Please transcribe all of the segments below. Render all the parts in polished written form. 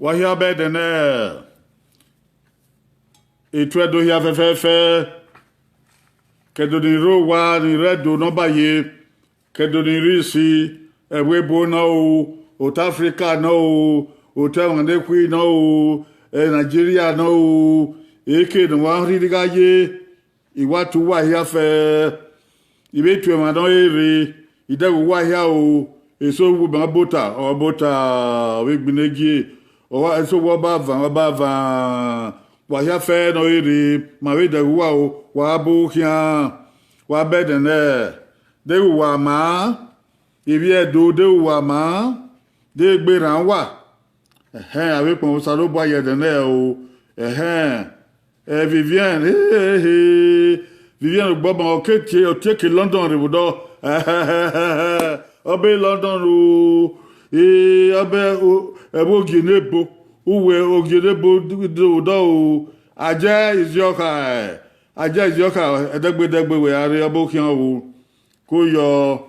Wahia bedene. Etwe do hia fefefe. Kedo ni ro wa ni redo no baye. Kedo ni risi. Ewebo na o. Africa na o. Wande kwi na o. Nigeria na o. Eke no wa ri diga ye. Iwatu wahia fe. Ibetu ma don ere. Idewu wahia o. Eso wu ba bota o bota we gbinegie. O eso wo ba van. Wahia fe no ere. Ma we dewu wa o. Wa bu hia. Wa bedene. Dewu wa ma. Ibi edo dewu wa ma. De gbera wa. Awe pon sa lo bo ayedene o. Vivienne. Vivienne gbọ́gbọ́n o teke London ribudo. Obe London o. Obe ebo ginebo. Uwe oginebo do o. Aje izioka. Edegbe we are obo kian o. Ko yo.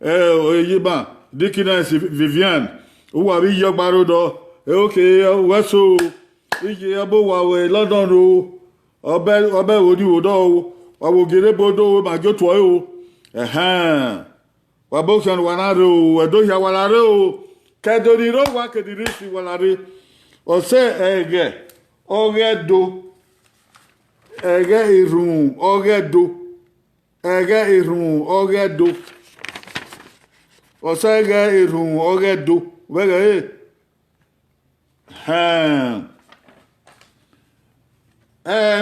Oyiba. Dikines Vivienne. Uwa bi yo gbarodo. Okay, weso. Ije abo wa we London o. Obe odi odo. Wa wo gere bodo ma jo to o. Wa bo kan wanare o. Edo ya walare o. Kedori ro wa kediri si walare. O se ege. Ogedo. Ege irun. Ogedo. Ege irun. Ogedo. O se ege irun. Ogedo. Wege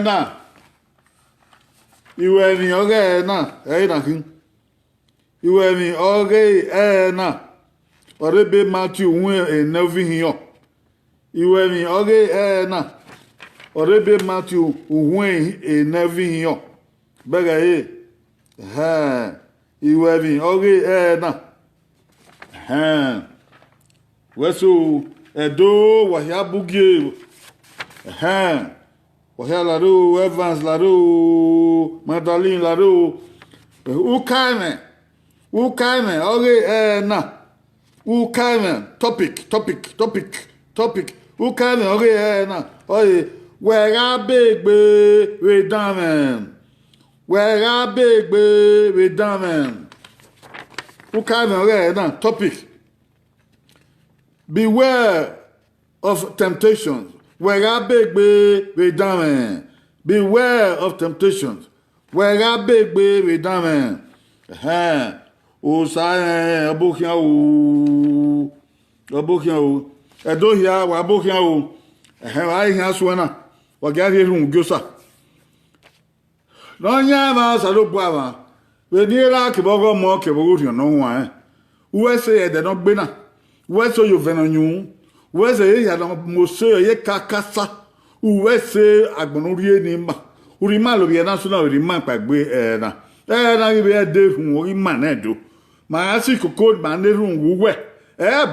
na iwe ni oge na na kin iwe ni oge na orebe Matthew wu enovi hiyo iwe ni oge na orebe Matthew wu enovi hiyo bega iwe ni oge na weso edo wahia bugie wahia laro Evans laro Magdalene laro ukane oge na ukane topic ukane oge na oye wera begbe redamen ukane oge na topic. Beware of temptations. Beware of temptations. O sa abokia o. Edo hia wa abokia o. Wa hia so na. Wa ga ri run gyosa. No nya ma sa lo bua ma. We ni ra ke bogo mo ke bogo ri no wa. USA de no gbe na. Wese yo venanyu wese ya no mose ye kakasa wese agbonurie ni ma uri ma lo bi na so na uri ma pagbe na bi de fun uri ma na do ma asi koko ma ne run wuwe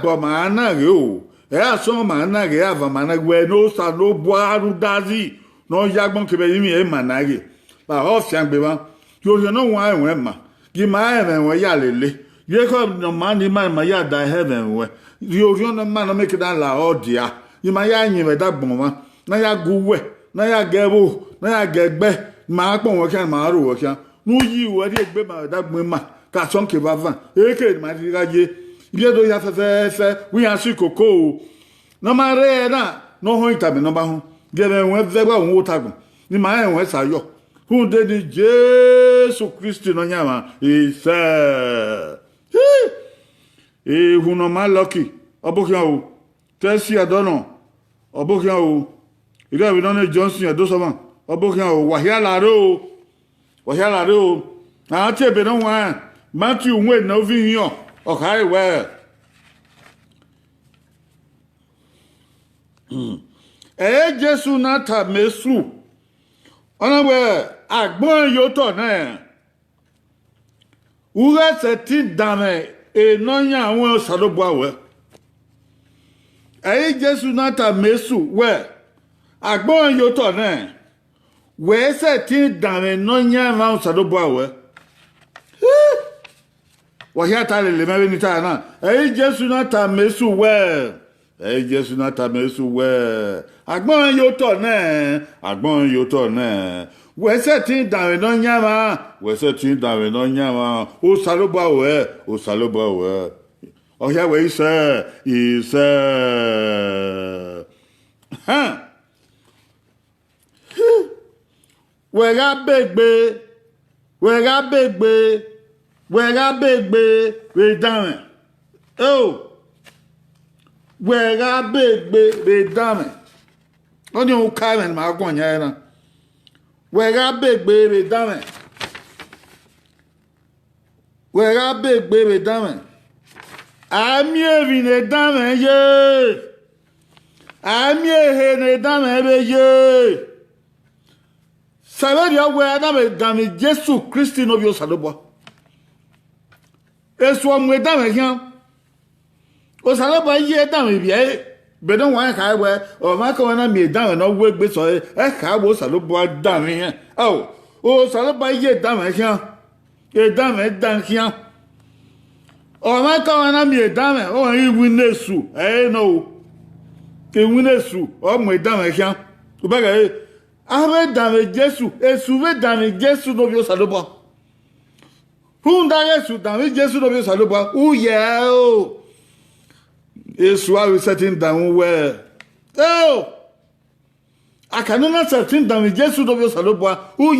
bo ma na re o aso ma na re ava ma na gwe no sa no boaru dazi no yagbon ke be yimi e ma na re ba o fian gbe ba yo no wa enwe ma gi ma enwe ya lele ye ko no man ni ma ya da heaven we yo no man no make that la odia you ma ya yin me da gbon ma na ya guwe na ya gebo na ya gegbe ma pon wo kan ma ro wo kan nu yi wo de gbe ma da gbon ma ka son ke bavan eke ma di gaje ile do ya fe wi an si koko no ma re na no ho ita me no ba ho gebe won ve gba won otagun ni ma en won sayo hu de di Jesus Christ no nyama ise who no man lucky. Obokian o. Tesi adono. Obokian o. Ida we don't Johnson adosoman. Obokian o. Wahia laro. Na ati ebe no wan. Matthew we no vi hiyo. Okay well. Jesu na ta mesu. Ona we agbon yo to na. Uga se ti dame enonya awon salobo awe. Jesu na ta mesu we agbon yo to na. We se ti dame enonya awon salobo awe. wahia le mebe ni ta na Jésus na ta mesu we Jésus na ta mesu we agbon yo to na we se tin dan no nyama o saloba we ohia we ise ha we ga begbe we down. Oh, we ga begbe down. Only o Karen ma go nya na. We ga begbe we down. Ami evi ne down ye. Ami he ne down be ye. Saveri awe adame dame Jesu Christi no bio salobo. Esu amwe dame hian. O salobo ye dame bia be don wan ka we o ma ko na mi dame no we gbe so e ka bo salobo dame hian. O salobo ye dame hian. E dame dan hian. O ma ko na mi dame o yi winesu no. Ke winesu o mwe dame hian. O ba ga Ave dame Jesu, esuve dame Jesu no bio saloba. Hunda Jesu dame Jesu no bio saloba. O. Esu ave setting down where. Oh. Akanuna setting dame Jesu no bio saloba. O.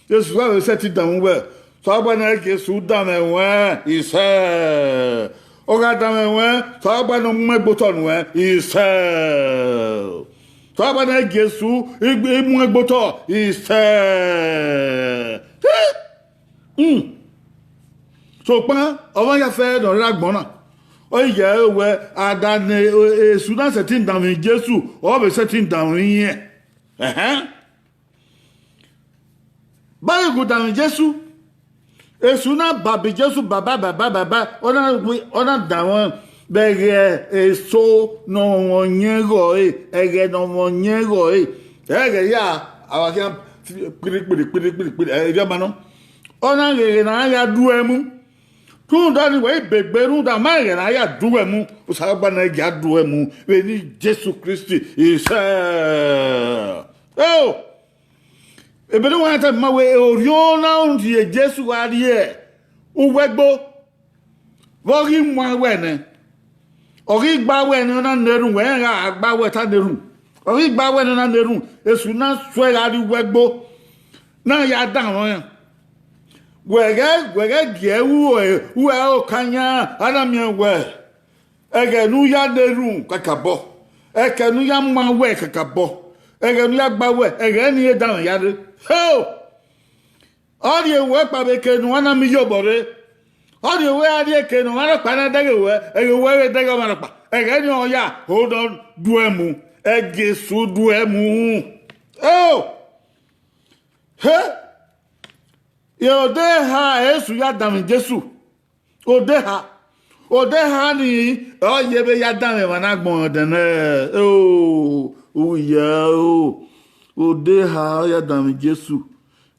Esu ave setting down where. So abana Jesu dame we. Ise. Oga dame we. So abana mmebuton we. Ise. Tabana Jesu, imu egboto, So pa, owa ya fe do ragbona. O ye we adane Sudan setting down Jesu, o be setting down yin. Ba go down Jesu. Esuna babi Jesu baba, ona down Bege eso no nyego ege no nyego ege ya awakia piri ya mano ona ge na ya duemu tu dani we begberu da ma ge na ya duemu usagba na ya duemu we ni Jesu Christi isa ebere wa ta ma we oriona unti Jesu adie uwegbo vogi mwa wene Ori gbawe ni na nerun we ra agbawe ta nerun. Ori gbawe ni na nerun. Esu na swe la ri wegbo. Na ya dan won. Wege giewu u o kanya adami we. Ege nu ya nerun kakabo. Eke nu ya ma we kakabo. Ege nu ya gbawe, ege ni e dan ya de. Ho! Ori e we pa be ke nu ana mi yobore. Ori we adi ke no mara pana dage we dage mara pa ni oya hold on duemu Jesu duemu yo de ha Yesu ya dam Jesu o de ha ni o ye be ya dam mana gbon de na o de ha ya dam Jesu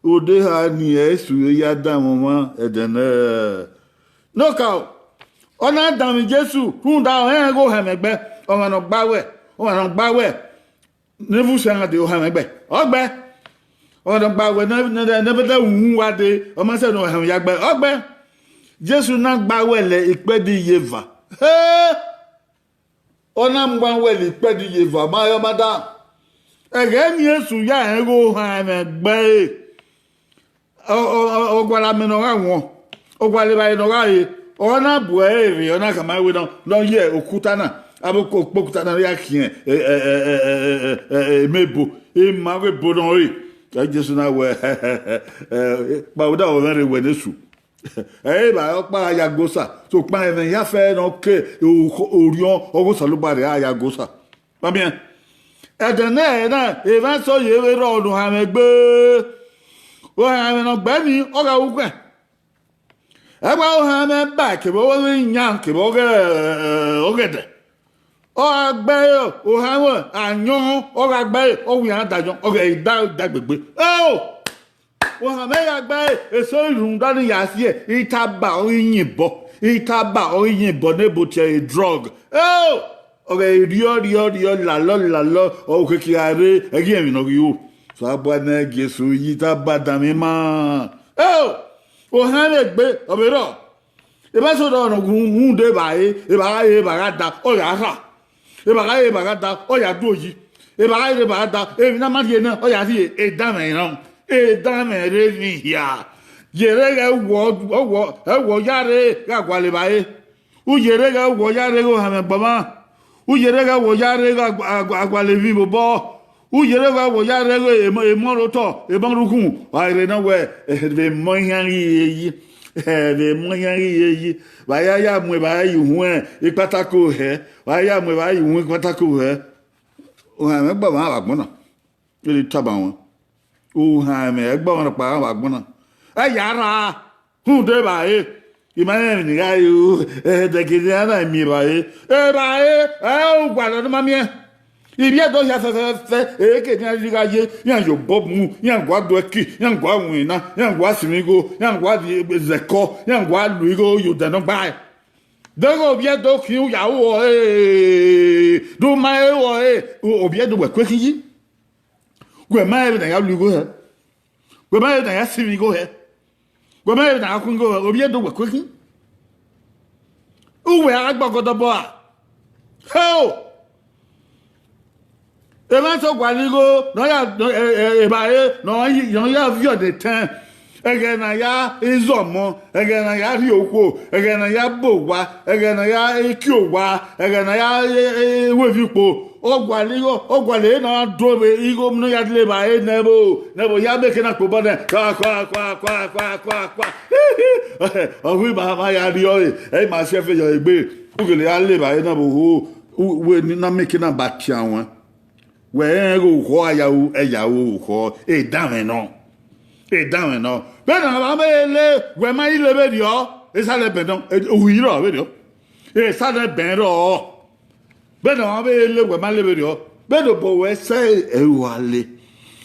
o de ha ni Yesu ya dam ma edene No cow. Ona dami Jesu, hunda go hamegbe, o no gbawe. Nevu sanga de o hamegbe. Ogbe. O no gbawe never da wu wa de, o ma se no ham yagbe. Ogbe. Jesu na gbawe le ipe di yeva. Ona mgbanwe le ipe di yeva ma yo madam. Ege ni Jesu ya go hamegbe. O gwala me no won. Ogwale ba no gaye ona buere ona kama we no ye okuta na aboko okuta na ya kien mebo ma we bodon Jesu na we ba oda o very we nesu ba pa ya gosa so pa even ya fe no ke orion ogo salubare ya gosa ba bien edene na even so ye we ro odun ha megbe o ha me no gba mi o ga ugwe Eba o ha me ba ke bo we nyan ke bo ogede o agbe o ha wo anyon o agbe o wi adajon o ge da gbegbe o ha me ya gbe eso irun da ni ya si e itaba o yinbo ne bo che drug oh okay rio la lo o ke ki are egi mi no yu so abo na Jesu itaba da mi ma oh o ha le gbe obero e ba so do no gun de ba e ba ga da o ya ha e ba ga da o ya do yi e ba da e mi na ma die na o ya si e da me no e da me re ni ya yere ga wo yare ga gwale ba e u yere ga wo yare go ha me baba u yere ga wo yare ga gwale vi bo u yere ga wo yare go e mo ro to e ban rukun wa re na we e mo yan yi de mo yan yi ba ya mu ba yi hu e patako he ba ya mu ba yi hu patako he o ha me baba wa gbona ile taba won o ha me gbona pa wa gbona yara hu de ba e imane ni ga yu de ki na mi ba e o gwa lo ma mi ibi e do ya fe e ke ni ga ye yan yo bob mu yan gwa do ki yan gwa win na yan gwa simigo yan gwa zeko yan gwa luigo yo de no ba de go bi e do ki ya wo e do ma e wo e o bi e do kwe ki yi gwe ma e na ya luigo he gwe ma e na ya simigo he Gome na akungo obi do kweki uwe agbagodo bo a ho e ma so gwaligo no ya e ba e no ya vio de ten ege na ya izomo ege na ya ri okwo ege na ya bowa ege na ya ekiowa ege na ya wevipo ogwale na dobe igo mno ya dile ba e nebo ya beke na ko bode kwa owi ba ma ya ri o e ma se fe yo egbe ugele ya le ba e na bo ho we ni na meke na ba ti awon we en go ko ayawo eyawo ko e da me no be na ba me le we ma ile be dio e sa le be don o yi ro be dio e sa le be ro be na ba le we ma le be dio be do bo we se e wale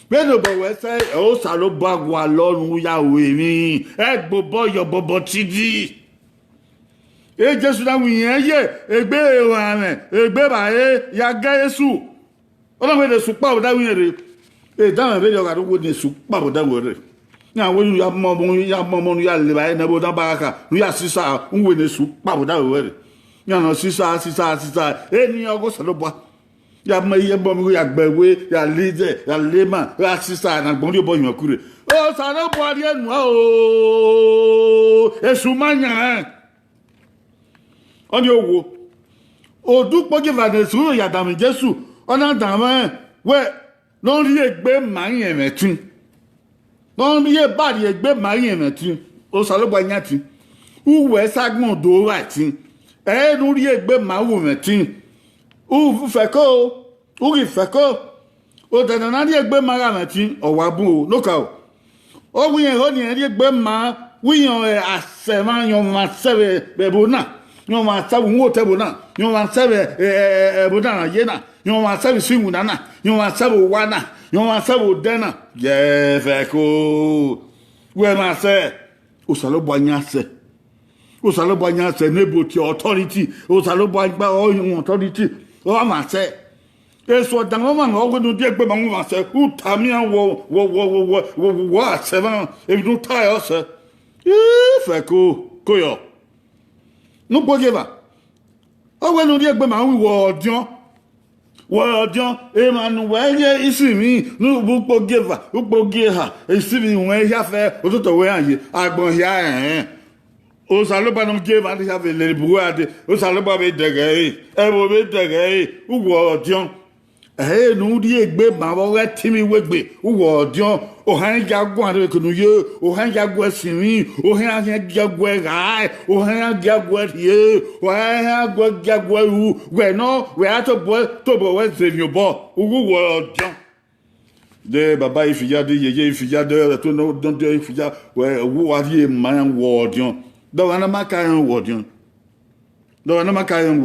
be do bo we se o sa lo ba gwa lorun ya we mi e gbo boyo bobo tidi e Jesu na wi yen ye egbe wa me egbe ba e ya ga Jesu o we de su pa o da wi re e da me be dio ga do ni su pa o da wo re na wo ya mo ya le ba na bo da baraka nu ya sisa nwe ne su pa bo da wo re ya no sisa e ni ogo so lo bo ya mo ye bo mi ya gbewe ya lije ya lema ya sisa na gbon ri bo yan kure o sa lo bo ari enu o esu manya oni owo odupo give an esu ya da mi Jesu ona da ma we no ri egbe ma yen metun non ye bari egbe mari emetin o salobo anyati uwe sagbon do right e nu ri egbe mawo metin u feko u ri feko o de na ri egbe mara metin o wa bu o loka o wi en ho ni ri egbe ma wi yan ase ma yan ma sebe bebo na yan ma sabu wo tebo na yan ma sebe ebo na ye na yan ma sebe singu na yan ma sebe wa na yon ma se wo dena ye feko we ma se o salo boanya se nebo ti authority o salo boanya o authority o ma se e so dan o ma o no die gbe ma se u ta mi an wo se van e du ta yo se e feko koyo no pogeva o we no die gbe ma wi wo odion Wọ́n Emmanuel ye isimi nu bupo geva bupo geha isimi wọ́n ya fẹ́ ototo we anye agbon ya o saloba no geva ya fẹ́ le buade o saloba be dege bo be dege uwo odion nu di egbe ma bo we timi wegbe uwo odion o han jagun ade kunu ye o han jagun simi o han jagun rai o han jagun ye o han jagun u we no we ato bo we zenyo bo uwo odion de baba ifija de yeye ifija de to no don de ifija we wo ari man wo odion do wana makayan wo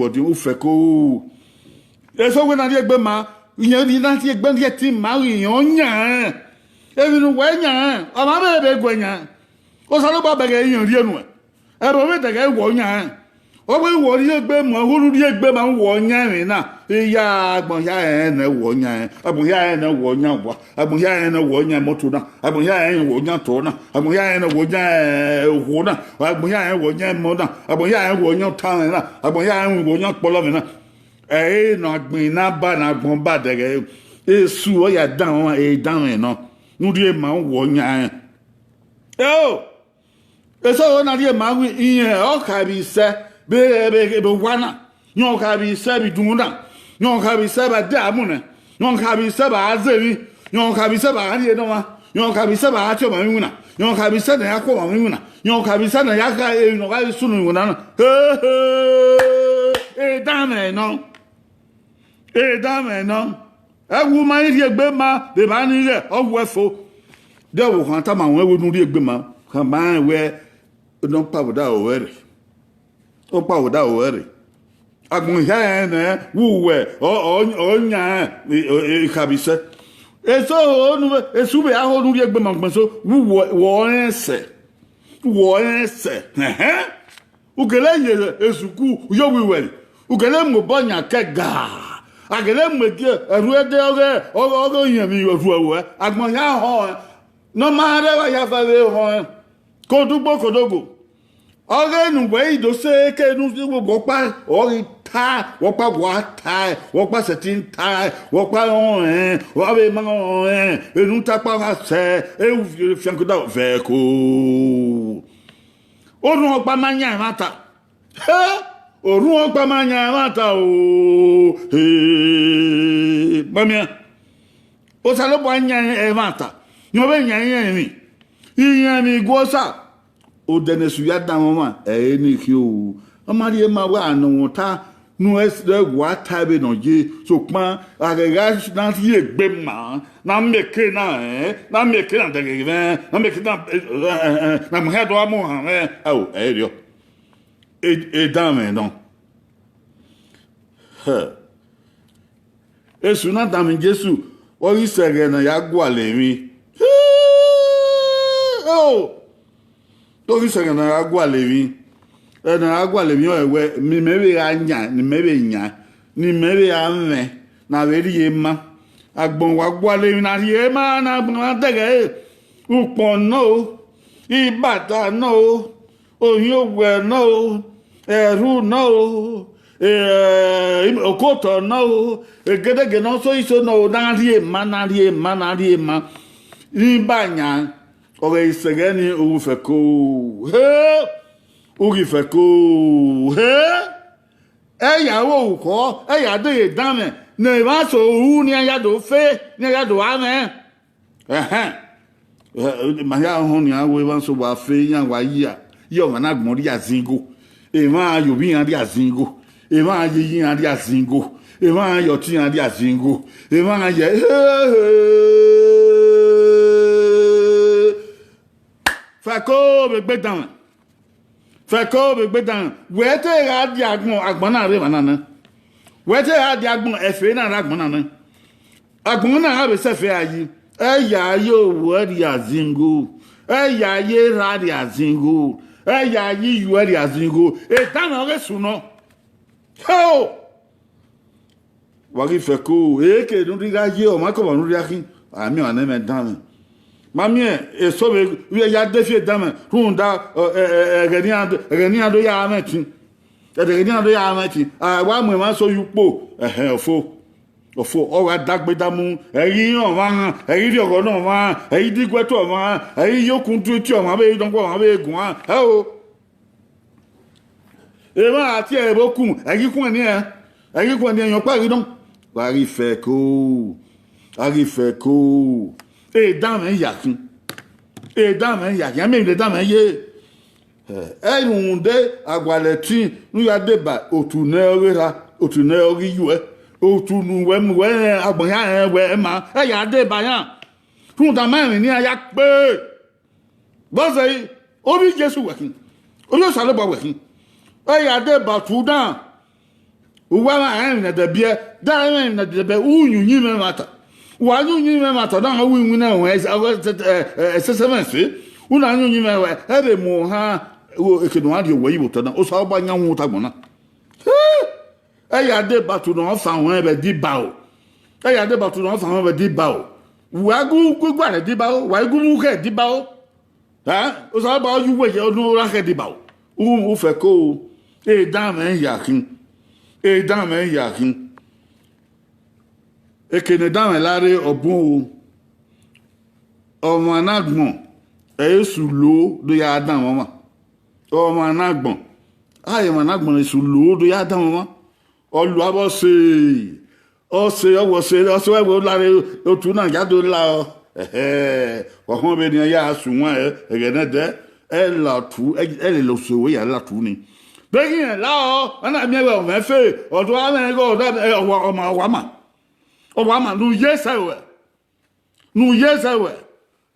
odion u fe ko e so we na di egbe ma yan ni láti egbe ti ma yan yan Ebi nu wenya, ama be gwenya. O salo ba be yin ri enu. E bo me te ke wo nya. O we wo ri egbe mo huru ri egbe ma wo nya rin na. Iya agbon ya na wo nya. Agbon ya na wo nya wa. Agbon ya na wo nya moto na. Agbon ya wo nya to na. Agbon ya na wo nya ho na. Agbon ya wo nya mo na. Agbon ya wo nya tan na. Agbon ya wo nya polo na. No agbin na ba na agbon ba de esu o ya dan e dan no. Nu ri ma wo nya. Eso na ri ma wi iye o ka bi se be wana. Nyon ka bi se bi dunda. Nyon ka bi se ba da mu na. Nyon ka bi se ba azeri. Nyon ka bi se ba ri no ma. Nyon ka bi se ba atio ma wi na. Nyon ka bi se na ya ko ma wi na. Nyon ka bi se na ya ka e no ka sunu na. E da me no. E da me no. E wu ma ri egbe ma de ba ni re o wu efo. De wo kan ta ma won e wo nu ri egbe ma. Kan ba we no pa wo da o were. O pa wo da o were. Agbon ya na wuwe o nya e kabise. Eso onu esu be aho nu ri egbe ma gbon so wuwo wo ense. Wo ense. Ugele ye esuku yo wiwe. Ugele mo bonya kega. Agele mo ge eru ede oge yen mi ofu ewo. Agbon ya ho no ma re wa ya fa we ho. Kodogo. Oge nu we ido se ke nu wo pa ori ta wo pa wa ta wo pa setin ta wo pa on wo be ma on enu ta pa wa se e fianko da ve ko orun opa manya mata orun opa manya mata o mamia o salo bo anya e mata no be nya yen mi gosa o denesu ya dan mama ni ki o amari ma wa anu ta nu es de wa ta be no je so pan agega na ti egbe ma na meke na na meke na de ge na meke na mo hedo amu ha o rio e dame non esu na dame Jesu o ri sege na ya gwa le mi Togi sege na agwa levi. Na agwa levi o ewe mi mebe anya ni mebe nya ni mebe ame na weri ema agbon wa gwa levi na ye ma na agbon tege upon no ibata no oyowe no eru no okoto no egedege no so iso no na ri ema ni banya Ore isegeni ufeko. Urifeko. Eyawo uko, eyade dame. Ne vaso u ni ayado fe, ni ayado ame. Maya hon ya we wanso wa fe yan wa ya. Yo na gbon ri azingo. E ma yo bi yan ri azingo. E ma yi yan ri azingo. E ma yo ti yan ri azingo. E ma Fako be gbedan. Wete ra di agbon na re manana. Wete ra di agbon efe na ra agbon na. Agbon na ha be sefe ayi. Eya yo wo ri azingo. Eya ye ra ri azingo. Eya yi yu ri azingo. E ta na re suno. Ho! Wagi feko ke nu ri ga ye o ma ko nu ri akin. Ami o na me dan. Mamie eso be ya defie dame hunda reniado ya ameti reniado ya ameti wa mu ma so yupo ofo o wa dagbedamu eyin o wa eyin ri ogo na wa eyin digweto wa eyin yokun tu ti o ma be don po ma be gun o e ma ati e bokun eyin kun ni yan pa ri don wa ri feko E dame yakin. Me de dame ye. Eyunde agwaleti nu ya deba otune ori yue. Otunu we agbon ya we ma. E ya deba yan. Fun da ma ni aya pe. Bo se obi Jesu wekin. Oyo sale bo wekin. E ya deba tudan. Uwa ma en na de bie, da en na de be unyu nyi me mata. wa nyu nyi me ma to dan wi nwi na ho SSMS una nyu nyi me we ebe mo ha o ekenu adi o yi bo to dan o so ba nya hu ta gbona ya de batu no fa won ebe di ba o ya de batu no fa won ebe di ba o wa gu gwa re di ba o wa gu mu ke di ba o ha o so ba yu we je onu ra ke di ba o u fe ko da men yakin da men yakin ekene da men lare obun o ọmọ anagbon esu lo do ya dan mama ọmọ anagbon aye mo anagbon esu lo do ya dan mama olu abo se o se owo se o se we lare otu na jado la ko hon be ni ya sunwon egene de la tu ele lo so we ya la tu ni begin la o na mi e o me fe o to ame go da o ma nu yesewe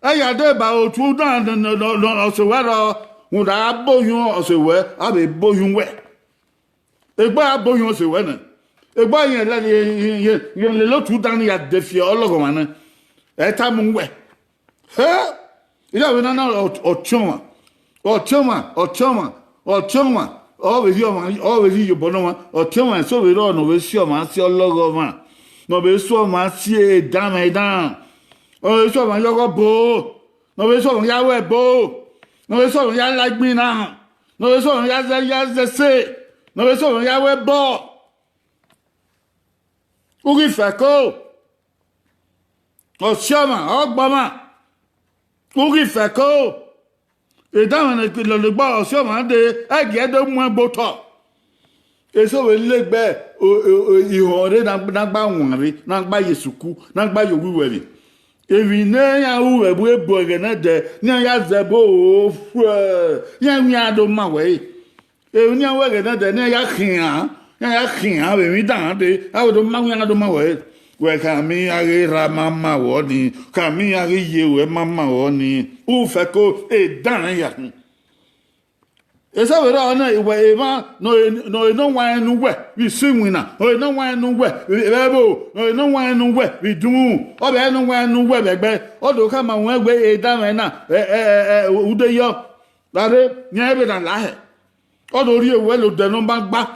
ya de ba o tu dan no so we ro un da boyun o se we abe boyun we egba aboyun o se we na egba yen la yen le lo tu dan ya defie ologo ma na eta mu we ila we na ochoma o we yo bono ma ochoma so we ro no we si o ma si ologo ma no be so ma si e dan me dan o so ma yogo bo no be so ya we bo no be so ya lagbin na no be so ya se no be so ya we bo uri fako o chama o gbama uri fako e da na lo gba o chama de ege do mu boto eso we legbe ihore na gba wonre na gba yesuku na gba yowiwere evi ne ya uwe bu ebo ege de ni ya zebo fu ya mi ado ma we e ni awe ege de ni ya khian be mi dan de awo do ma ya do ma we ka mi age ra mama wo ni ka mi age ye we mama wo ni u fe ko e dan ya esa we ra na iwe ma no wa nu we we swingina no wa nu we bebo no wa nu we we dun o be no wa nu we begbe o do ka ma won gbe e da me na ude yo dare nya be dan la he o do ri ewe lo de no ba gba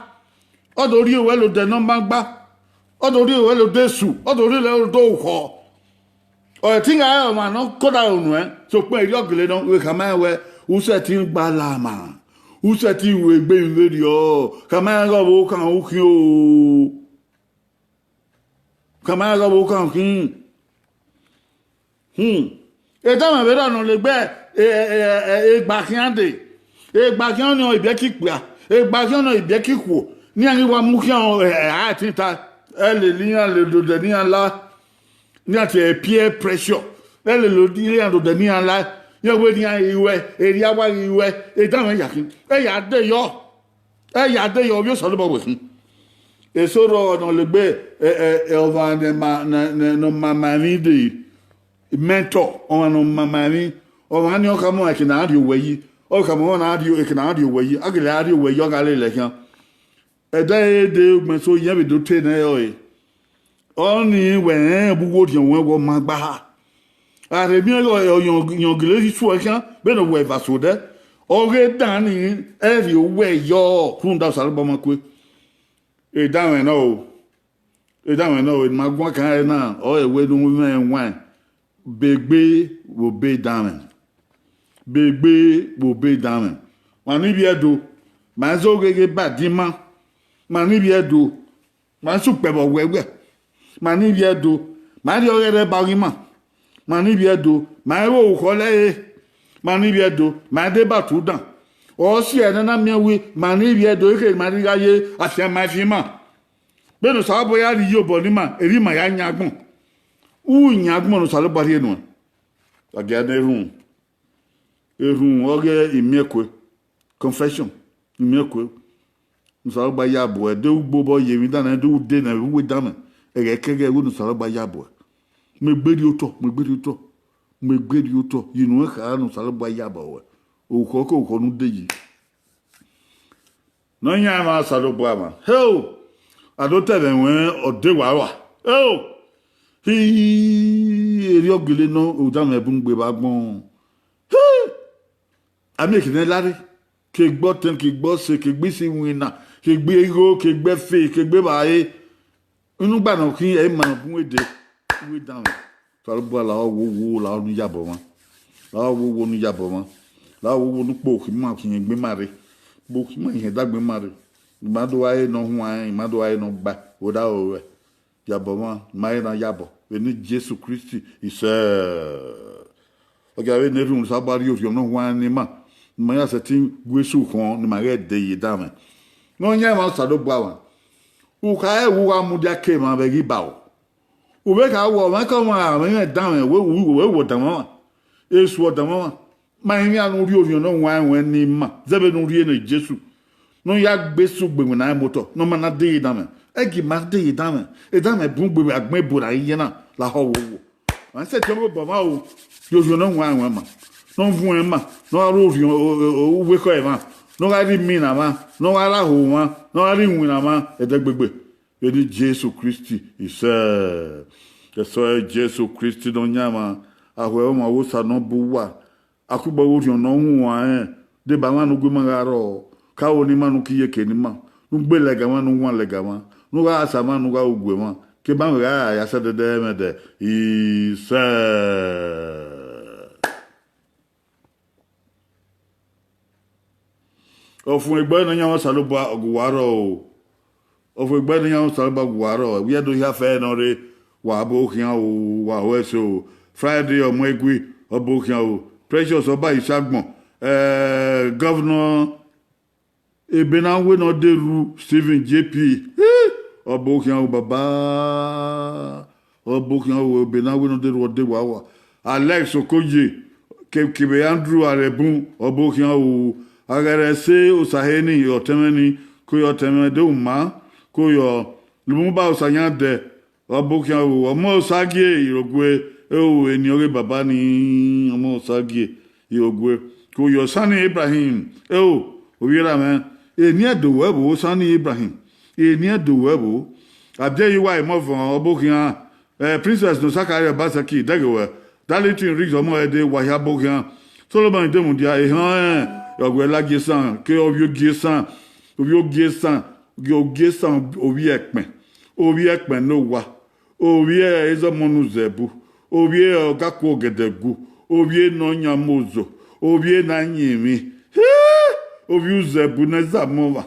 o do ri ewe lo de no ba gba o do ri ewe lo de su o do ri lo do ko o ti nga ma no ko da onu so pe yo gele no we ka ma we u se ti gba la ma usati we gbe nleri o kama ga bo kan uki o kama ga bo kan kin e ta ma be ro no le gbe gba kiande gba kian no ibe kipia gba kian no ibe kiku ni ani wa mu kian a ti ta ele lian le do de ni ala ni ati peer pressure ele lo di lian do de ni ala we ni iwe eri awa iwe e da me yakin e ya de yo bi so lo bo we e so ro no le gbe over no mama ni de mentor on no mama ni o ma ni o ka mo e kina adi we yi o ka mo na adi e kina adi we yi agele adi we yo ga le kan e de gbe so yen be do te na yo e o ni we buwo di won wo ma gba ha are mi yon gele su ekan be no we va so de ore dan ni every we yo kun da sal bo ma ku e dan we no ma gwa kan na o e we do me wan begbe wo be dan ma ni bi edo ma zo gege badima ma ni bi edo ma su pe bo wewe ma ni bi edo ma ri ore ba ri ma ni bi edo ma wo ko le ma ni bi edo ma de ba tu dan o si e na mi wi ma ni bi edo ke ma ri gaye ase ma fi ma be no sa bo ya ri yo bo ni ma eri ma ya nyagbon u nyagbon no sa lo bari enu aga na erun oge imiekwe confession imiekwe no sa lo ba ya bo e de ugbo bo ye mi dan na de u de na we dan e kege wo no sa lo ba ya bo me gberi oto yinu ka no sale ba ya ba we o ko nu de yi no nya ma sale ba ma ado te be wen ode wa Eri ogele no udame bungbe bagbon. Ami ki ne lare. Ke gbo ten ke gbo se ke gbe si wina, ke gbe ego, ke gbe fe, ke gbe bae. Unu gba no kin e ma bun ede. We down. So bo la wo la nu yabo ma. La wo nu yabo ma. La wo nu po ki ma ki gbe mare. Bo ki ma yen dagbe mare. Imado aye no hu an, imado aye no gba. O da o yabo ma, ma na yabo. We ni Jesus Christ is okay, we ne run sabari o no hu an ni ma. Ma ya setin gwesu kon ni ma re de yi dame. No nya ma sado bo awan. U ka e wu amudia ke ma be gi bawo. U be ka wo ma ka ma me dame we wo dame. Esu wo dame. Ma yin anu ri o no hu an ni ma. Zebe no ri na Jesus. No ya gbesu gbe na moto. No ma na de yi dame. Egi ma de yi dame. E dame bun gbe agbe bora yi na la ho wo. An se ti mo bo ma o. Yo no hu an ma. No vu ma. No aro o we ko e ma. No ga ri mi na ma. No ga la ho ma. No ga ri hu na ma. E de gbegbe. E di Jesus Christ ise. So Jesus Christ don nyama. Ahwe o ma wo sa no bu wa. Akuba wo no hu an. De ba ma no gbe ma ga ro. Ka o ni ma no kiye ke ni ma. Nu gbe lega ma nu wan lega ma. Nu ga asa ma nu ga ogwe ma. Ke ba ga ya sa de me de. Ise. Ofun egbe na nyawo saloba oguwaro. Ofun egbe na nyawo saloba oguwaro. We do here fair no re wa bo kian o wa weso. Friday o mwegwi obo kian o. Precious oba isagbon. Governor Ebenanwe no deru Stephen JP. Obo kian o baba. Obo kian o Ebenanwe no deru ode wa. Alex Okoye Kebe Andrew Arebun obo kian o agarese usaheni otemeni ko yo temede uma ko yo lumba usanyade obokia o omo sagie irogwe o eni ore baba ni omo sagie irogwe ko yo sani Ibrahim o oyira me eni edowe bo sani Ibrahim eni edowe bo abje yiwa imofon obokia princess no sakari basaki dagewe dalitin rigs omo ede wahia bokia Solomon demundia Yogwe la gesan, ke ovyo gesan, ovi ekpen no wa, ovi ezo monu zebu, ovi ogako gedegu, ovi no nyamozo, ovi na nyimi, ovi zebu na zamova,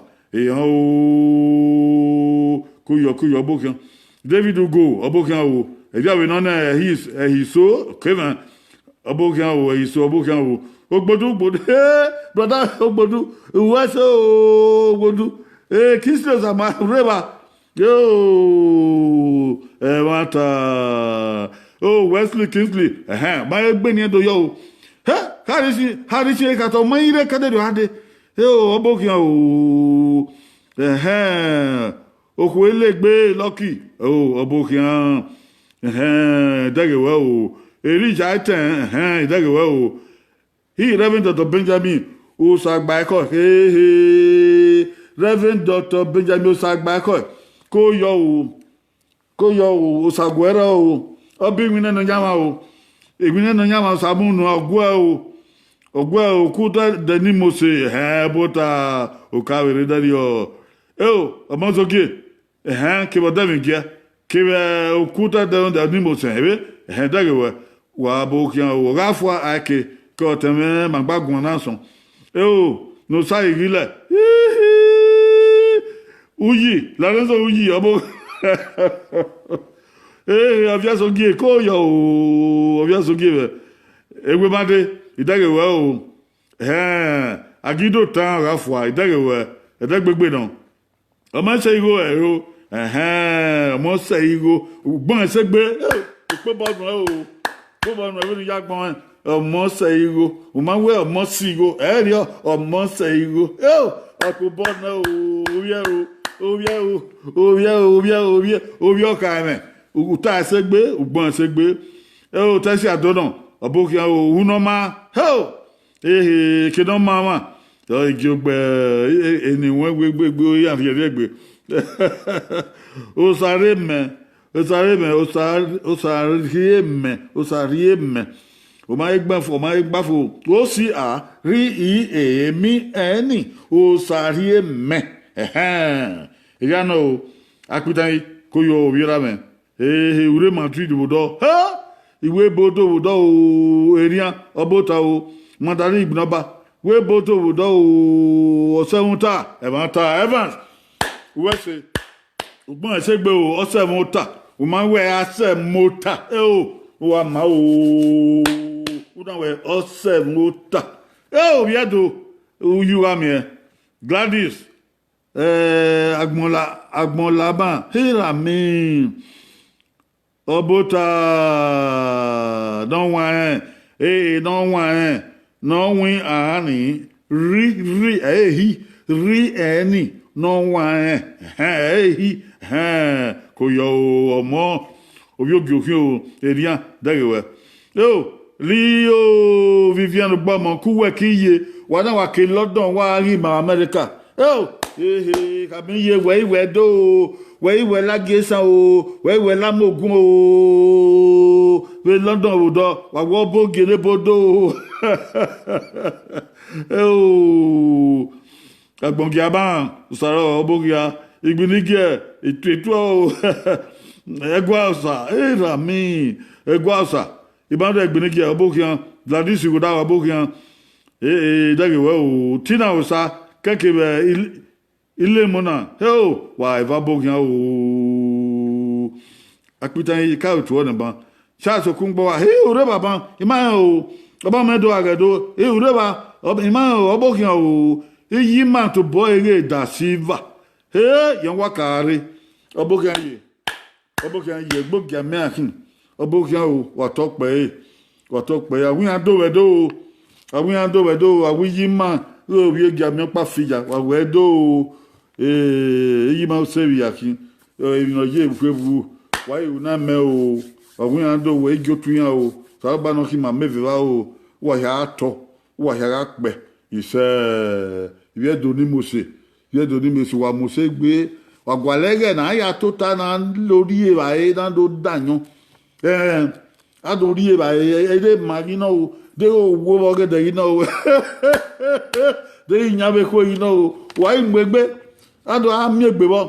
kuyo bokan. David Ugo, obokan o, ebi awe nana ehiso, Kevin, obokan o, ehiso, obokan o, Ogbodu, brother, Ogbodu, Weso, Ogbodu, Kislos ama reba, yo, Mata, Wesley Kingsley, my Benny do yo, Harishi, Kato, my ire kadero hade, yo, Obokia, Okwele, Lucky, Obokia, Dagewell, Elijah, Dagewell. He, Reverend Dr. Benjamin Osagbaiko. Hey, Reverend Dr. Benjamin Osagbaiko. Ko yo Osagwera o. Obi wina no nyama o. Ewina no nyama sabunu ogwa o kuta deni mose bota o kawere dari o. Amazoke. Ke bodami gia. Ke o kuta deni mose dagewa wa bokia o gafwa ake. Ko teme magbagun na son no sa igile uyi la rezo uyi obo avia so gie ko yo avia so gie egbe bade idagewe o agido tan rafwa idagewe edagbegbe na omo se igo ero omo se igo gbon segbe pe bodun bo bonu e ya gbon ọmọ seigo uma we ọmọ sigo erio ọmọ seigo akubo na owie ọkaime uta segbe ugbon segbe tesi adona obokia unoma kedon mama igbe eniwe gbegbe ya fiegbe o sare me Osareme, osarieme. O mais gbafo. O si a ri I e mi eni. Osarieme. Ya no. Akutai koyo virame. Ure Madrid wodo. Ha! Iwe bodo wodo o erian obota o mandari ibnaba. We bodo wodo o osewunta. Evans. We say Ogbon esegbe o osewunta. O ma we asemota. O ma o. O dan we osewunta. Biedo you am here. Gladys. Agbon Laban. Hira mi. Obota. Don't want. Don't want. No win ani. Ri any. No one. Koyo omo. Obiogyo erian dagewe. Leo Vivian Obama kuwe kiye. Wana wa ke London wa ri ma America. Kàbí yé wẹ́wẹ́ dó o wẹ́wẹ́ lágẹ́sàn o wẹ́wẹ́ lámògùn o wẹ́ London òdò wàwọ́ bógere bódó o agbọ̀ngì abáhàn sọ̀rọ̀ ọbọ̀gìá ìgbìnigẹ̀ ètò ẹgbẹ́ ọ̀sà rami ẹgbẹ́ ọ̀sà ìbándọ̀ ìgbìnigẹ̀ ọbọ̀gìá Gladys ìwòdà ọbọ̀gìá dẹ́gẹ̀wẹ́ o tínà ọ̀sà kẹ́kẹ́ bẹ́ẹ̀ ilé mọ́nà wà ìfàbọ̀gìá o akpitan káàtù ọ̀nà bá ṣáàṣọ kún gbọ́ wá òré bàbá ìmáyà o ọba mẹ́dọ̀ àgẹ̀dọ̀ òré bá ìmáyà ọbọ̀gìá o èyí máa tó bọ́ eré ìdá sílvà yẹn wá kàárẹ̀ ọbọ̀gìá yẹ gbọ́gìá mẹ́àkín ọbọ̀gìá o wàtọ́pẹ́ àwọn àdówẹ̀dọ̀ àwọn yìí máa lórí egi àmì ọ̀pá fìjà wàwẹ̀dọ̀ o èyí máa sẹ́rí àkín ìrìnà yé ìwúfẹ́wù wáyé ìwú náà mẹ́ o àwọn àdó wẹ̀ igi òtún yàn o sàrọ́bà náà kí màá mẹ́fẹ̀ẹ́ o wàhíà àtọ̀ wàhíà pẹ̀ ìṣe ìyẹ́dọ̀ ní mọ̀ọ́sẹ̀ wà mọ̀ọ́sẹ̀ gbé wàgbàlẹ́gẹ̀ náà yà tó ta náà lórí ìwà ẹ̀ náà ló dàyàn àdórí ìwà ẹ̀ ẹ̀ màrí náà o dé owó ọ̀gẹ̀dẹ̀ yìí náà o dé ìyàbẹ̀kọ yìí náà o wà ìgbẹ́gbẹ́ àdó àmì ẹgbẹ̀bọ̀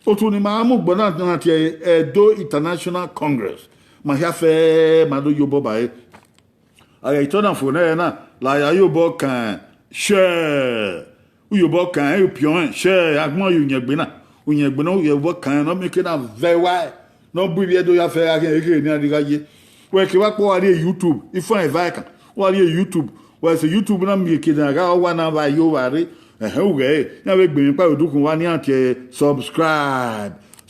ó tún ní máa mú gbọ́n náà ti Edo International Congress máa ṣe fẹ́ máa ló yóò bọ́ báyìí àyà ìtọ́nà fún náà láyà yóò bọ́ kàn ṣẹ́ yóò bọ́ kàn ẹ̀ pìọ́n ṣẹ́ agbọ́n òyìnbó náà yóò bọ́ kàn náà mẹ́kẹ́ náà vẹ́wà náà bú ibi ẹ̀dọ́ yà fẹ́ akẹ́kẹ́ ní adìgáyé wọ́n kí wá pọ̀ wá rí YouTube ìfọ̀n ẹ̀fà ẹ̀kan wọ́n rí YouTube wọ́n ṣe YouTube náà mi kéde àgá wà náà bá yóò wà rí ẹ̀hẹ́ òwúrẹ́ ẹ̀ ní àwọn ẹgbẹ̀rin pàrọ̀ dúkùn wá ní àti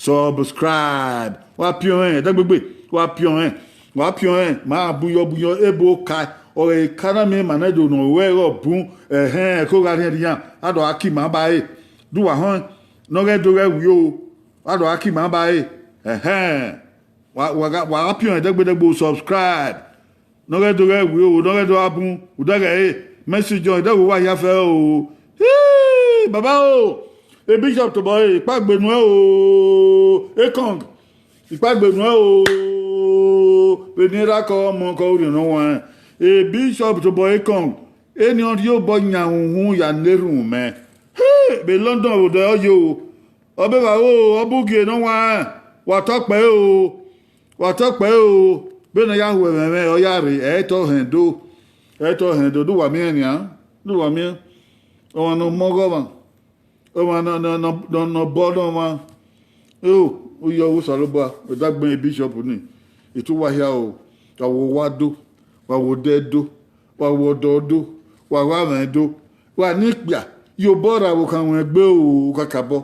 subscribe wá pìọ́n ẹ̀ dágbégbé wá pìọ́n ẹ̀ máa búyọ́ ébò ká ọ̀rẹ́ ìkánnámi mànẹ́dọ̀ nà òwe ẹ̀rọ bún ẹ̀hẹ́n kó ra ní ẹ̀dìyàn àdọ̀ akí máa bá yẹ dùwà hàn nọ́rẹ́dọ̀rẹ́ wíyó àdọ̀ akí máa bá yẹ ẹ̀hẹ́n wà á pìọ́n ẹ̀ dẹ́gbẹ́dẹ́gbò subscribe nọ́rẹ́dọ̀rẹ́ wíyó nọ́rẹ́dọ̀ abún òdẹ́rẹ́ ẹ̀ mẹ́sìjọ́ ìdẹ́wò wà yáfẹ́ o bàbá o bishop tó bọ̀ ìpàgbẹ́nu ẹ̀ o ekong ìpàgbẹ́nu ẹ̀ o benira kọ ọmọ kọ òrìnà wọn bishop tó bọ̀ ekong ẹni ọdún yóò bọ̀ nyàhùn yà lérùn mẹ́ bẹ London òdò ọyọ ọbẹ̀ wà o ọbúgì náà wà tọ́pẹ́ o bẹ́ẹ̀ náà yàhùn ẹ̀mẹ̀mẹ̀ ọyá rẹ̀ ẹ̀ẹ́tọ̀ hẹ̀ndó dùwà mìíràn ọmọ náà mọ́gọ́mà ọmọ náà bọ́ọ̀dọ̀ wọn ó yọ owó sàlọ́bà ìdágbọ́n bishop ní ìtúwàhíà o wàwọ̀ wádó wàwọ̀ dẹ́dó wàwọ̀ dọ́dó wàwọ̀ àmẹ́dó wà ní ìpìà yóò bọ́ọ̀rọ̀ àwòkà àwọn ẹgbẹ́ o kàkàbọ̀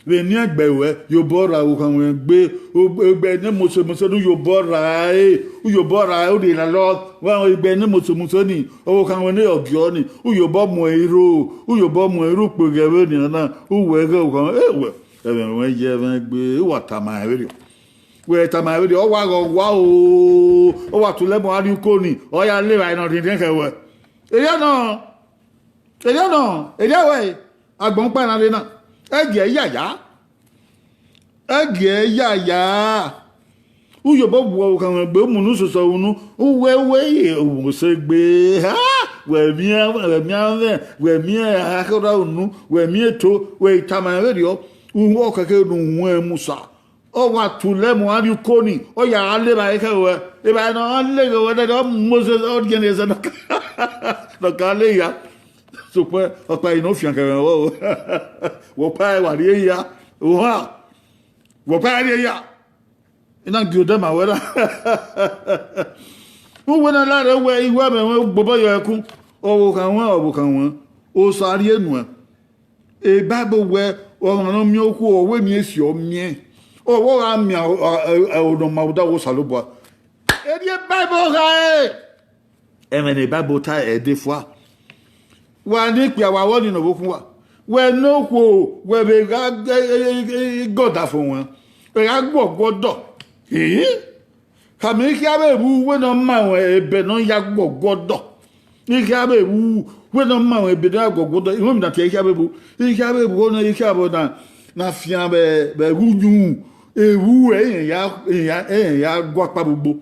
rẹ̀ ní ẹgbẹ́ ìwẹ́ yóò bọ́ọ̀rọ̀ àwòkà àwọn ẹgbẹ́ ní mọ̀sọ̀mọ̀sọ̀ ní yóò bọ́ọ̀rọ̀ ó lè lọ wọ́n ẹgbẹ́ ní mọ̀sọ̀mọ̀sọ̀ ní àwòkà àwọn ní ọ̀gíọ́ ní yóò bọ́ mọ̀ èrò pẹ̀gẹ̀rẹ́ nìyẹn náà ó wẹ̀ ẹgbẹ́ òkà ẹ̀wẹ̀ wọ́n yẹ ẹ̀wẹ̀ gbé wà tàmà ẹ̀rẹ́ wẹ̀ tàmà ẹ̀rẹ́ ọ wà rọ̀ wá o ó wà tó lẹ́mọ̀ àríkò ní ọ̀yà lẹ́wà iná dídín kẹwẹ́ èyí náà agbọ̀n pàìnàlẹ́ náà ẹ̀jẹ̀ yàyà Age ya. Uyo bo wo kan gbe mu nu so unu. Uwe o se gbe. Ha! We mi akora unu, we mi to, we tama radio. Uwo ka ke nu hu musa. O wa tule mo abi koni. O ya ale ba ke we. E ba no ale go we do Moses organize no kale ya. So pa pa ino fian ka wo. Wo pa wa ri ya. Wo pa ri ya. Ina gyoda ma wera. Wo na la re we iwa me gbobo yo ekun. O kan won. O sari enu. E Bible we o ran mi oku o we mi esi o mi. O wo ra mi o do ma da wo salobo. E die Bible ga e. E me ne Bible ta e des fois. Wa ni pe awa wo ni no bokun wa. We no ko we be ga God afon won. E ga gbodo. Kàmí kí a bẹ̀ wú wẹ́nà máa wọn ẹ̀bẹ̀ náà ya gbọ̀gbọ́dọ̀. Ní kí a bẹ̀ wú wẹ́nà máa wọn ẹ̀bẹ̀ náà gbọ̀gbọ́dọ̀. Ìwọ́n mi dàtí kí a bẹ̀ wú. Ní kí a bẹ̀ wú ọ̀nà kí a bẹ̀ náà fi hàn bẹ̀ wú yún. Ewu ẹ̀yìn ya gbọ́ apá gbogbo.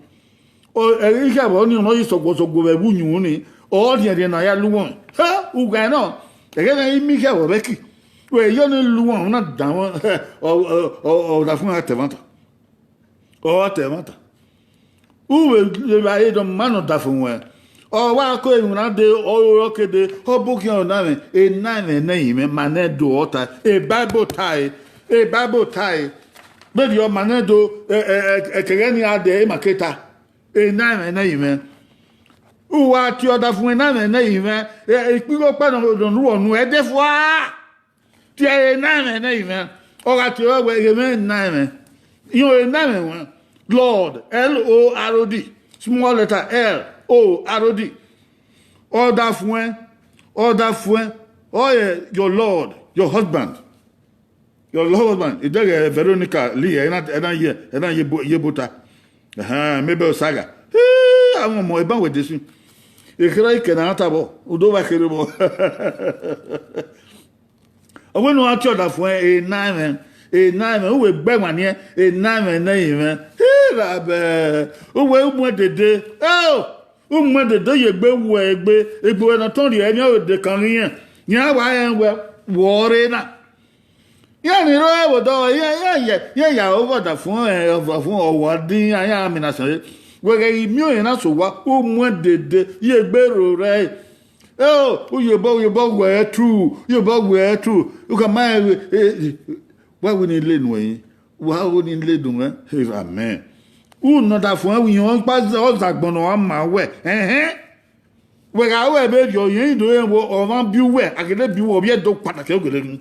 Ẹ̀yìn kí a bẹ̀ ní ọ̀nà yìí sọ̀gbọ̀sọ̀gbọ̀ bẹ̀ wú yún ni. Ọ̀ọ́dì ẹ̀dẹ̀ náà ya lú wọn. Ugà náà ẹ̀gẹ́ náà yìí mí kí a bẹ̀ bẹ́ kì. Ẹ̀yọ́ ni lú wọn náà dà wọn ọ̀dà fún àtẹ̀wọ́ntà. Tẹ̀wọ́ntà. Uwe le do mano da fun we. O wa ko ehun de o kede o buki on na me e na me na yin me mane do ota e Bible tie be di o mane do kere ni ade e maketa e na me na yin me. Uwa ti o da fun na me na yin me e piro pa no do nu onu e de fo a ti e na me na yin me o ga ti o we me na me yo e na me won. Lord, L-O-R-O-D, small letter L-O-R-O-D. Order fuen, oh yeah, your Lord, your husband. Your husband. Is there Veronica Lee? Ena Yebuta. Maybe Osaga. I want more about with this. You cry Kenatabo, Udova Kiribo. I went to church of a nine. E na me we gbe wan ye e na me na yin me ra be o we mo dede o mo dede ye gbe wo egbe na ton ri eni o de kan ri yan wa yan we wo re na ya ni ro e wo do ye ya o bo da fun owo din aya mi na so we ge mi o yan na so wa o mo dede ye gbe ro re you bo we true you can my why we need learn way? Why we need learn way? Amen. Who not that for we on pass all that bono on my way? We ga we be yo yin do en wo o ma bi we akede bi wo bi do pataki ogele nu.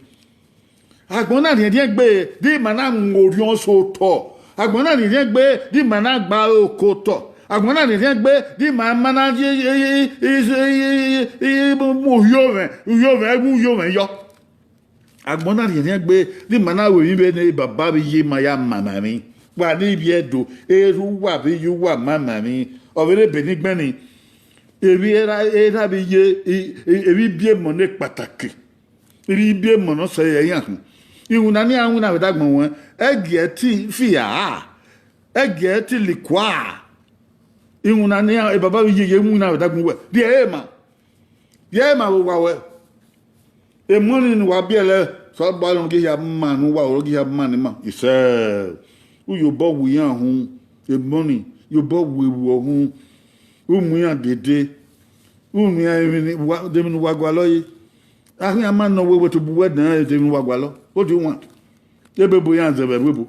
Agbon na ni gbe di mana ngori on so to. Agbon na ni gbe di mana gba oko to. Agbon na ni gbe di mana mo yo yo. Agbona ni gbe di mana we mi be ni baba bi ye maya mama mi wa ni bi edo eru wa bi yu wa mama mi obere be ni gbeni ebi era bi ye ebi bi mo ne pataki ebi bi mo no so ye yan ihun ni ahun na we dagbon won ege ti fia ege ti likwa ihun ni baba bi ye mu na we dagbon we di e ma wo wa we e money ni wa biele so ba lo ki ya manu wa o ki ya mani ma ise u yo bo wu yan hun e money yo bo wu hun u mu yan dede u mu yan ni wa de mi wa gwa lo yi ahun ya man no we to bu we dan de mi wa gwa lo what do you want e be bo yan ze be bo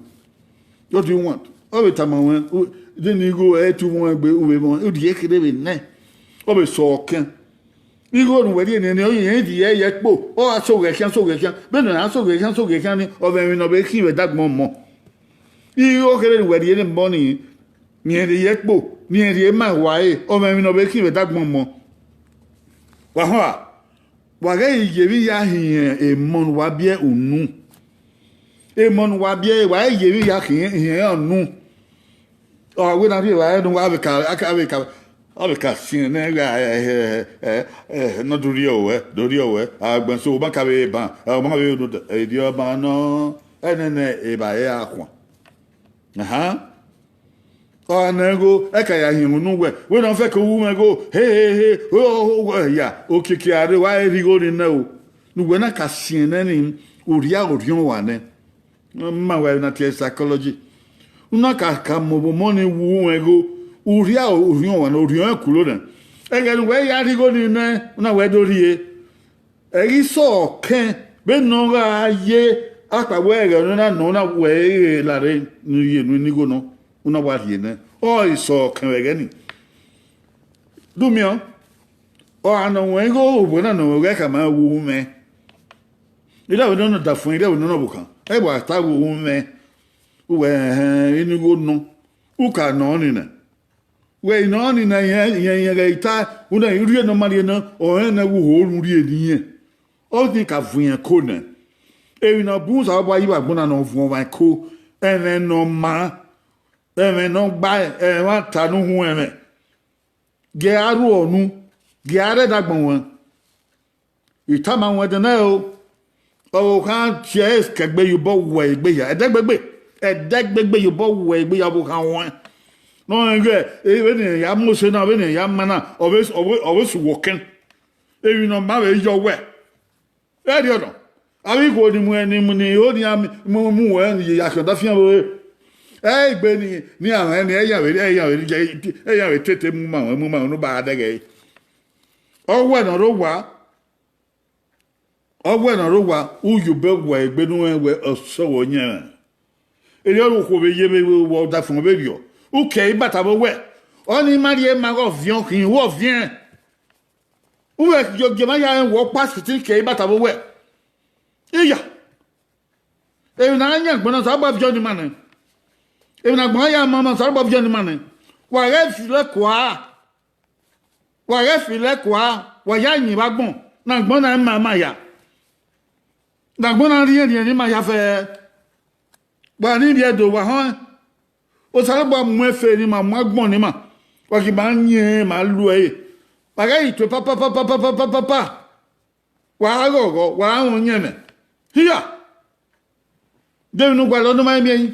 what do you want o be tama won de ni go e tu won gbe u be mo o di e kede be ne o be so kan Igo nu wedi ni o yin di ye po o aso ge kan be no aso ge kan ni o be mi no be ki we dagbon mo Igo kere ni wedi ni mo ni di ye po ni di ma wa e o be mi no be ki we dagbon mo wa ge ye bi ya hin e mon wa bie onu e mon wa bie wa ye bi ya hin onu o we na bi wa no wa be ka Abeka sin na no dorio we agban so ba ka be ba ma be no e di oba no enene ebaye akwa aha o nego e ka ya hin nu we don fe ko wu me go he o ya okiki are wa erigo ni na o nu we na ka sien na ni oria orion wa ne ma we na tie psychology una ka mo mo ni wu ego oria orion wa na orion ekulo na e ga we ya erigo ni na una we do rie e so ken be no ga ye apa we ga no na we la re ni ye ni go no una wa rie na o iso ken we ga ni dumio o ana we go bo na no we ka ma wu me ida we no da fun ida we no bukan e bo ata wu me we ni go no u ka no ni na we no ni na ye ga ita una ri no mari na o na wu ho ru ri edi o ni ka fun yan ko na e na bu sa bo yi ba gbona no fun wa ko ene no ma ene no gba e wa ta nu hu ene ge aru onu ge are dagbon won ita ma won de na o kan ches kegbe yo bo we egbe ya edegbegbe yo bo we egbe ya bo kan won no nge e we ni ya mo se na we ni ya mana always working e no ma we yo we e di odo abi ko ni mu eni mu ni o ni mu we ni ya kan da fian bo e gbe ni àwọn eni e ya we tete mu ma no ba adege owo na ro wa uyu be wa egbe nu we osowo nya eri o ko be ye be wo da fun be bio o ke bata bo we oni marie ma go vion kin wo vien o we je ma ya wo pass ti ke bata bo we iya e na anya gbona sa ba vion ni mane e na gbona ya mama sa ba vion ni mane wa re file kwa wa ya yin ba gbon na gbona ma ya na gbona ri ni ma ya fe ba ni bi edo wa han o sa ba mu efe ni ma mu agbon ni ma wa ki ba yin ma lu e ba ga ito pa wa go wa won yin me hiya de nu gwa lo no ma mi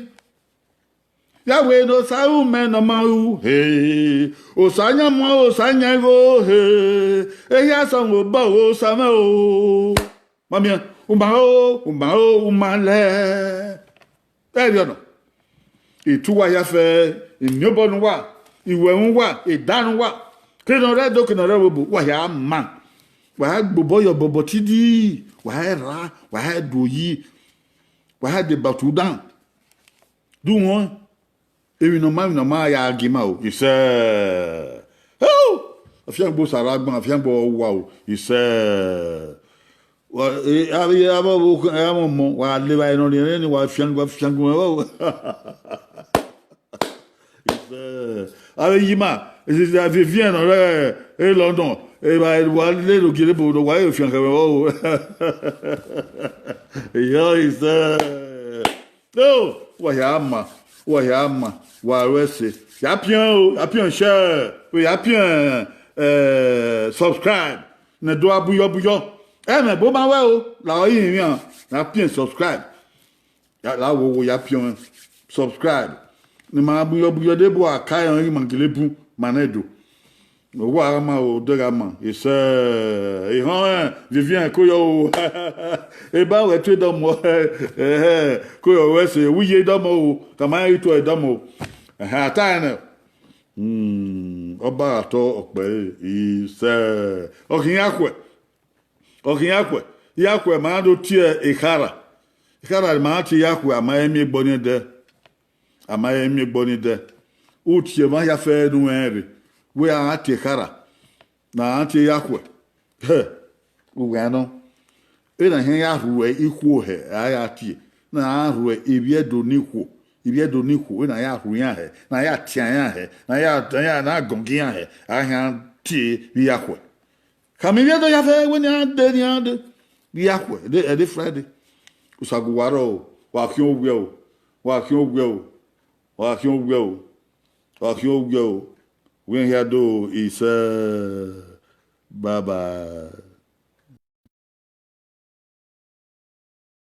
ya we no sa u me no ma u he o sa nya go he e ya so ngo ba o sa ma o ma mi o ma le e bi ono ituwa ya fe inyobo nu wa iwe un wa idanu wa kino re do kino re bobo wa ya man wa gbobo yo bobo tidi wa ra wa do yi wa de batudan du won ewi no ma ya agima o ise afian bo sara gbon afian bo wa o ise wa abi abo mo wa le ba ino ni wa afian go wa ise abi yima ise abi vient re e London e ba wa le lo gele bo wa e afian o yo ise no wa ya ma wa rese ya pian share we ya pian subscribe na do abuyo me bo ma we o la o yin yan na pian subscribe ya la wo ya pian subscribe ni ma abuyo de bo aka yan yin mangelebu manedo o wa ma o de ga ma ise e han vivien ko yo e ba we tu do mo ko yo we se wuye do mo kama yi to e do mo ata na oba ato ope ise okin yakwe ma do tie ikara ma ti yakwe ama emi gboni de o tie ma ya fe nu ere we a ti ikara na anti yakwe we no e na hen ya ruwe ikwo he aya ti na ruwe ibiedo niku na ya hu ya he na ya tian ya he na ya na gongi ya he aha ti yakwe kamibiedo ya fe we ni ade yakwe de Friday usaguwaro wa ki ogwe o when here do is bye bye.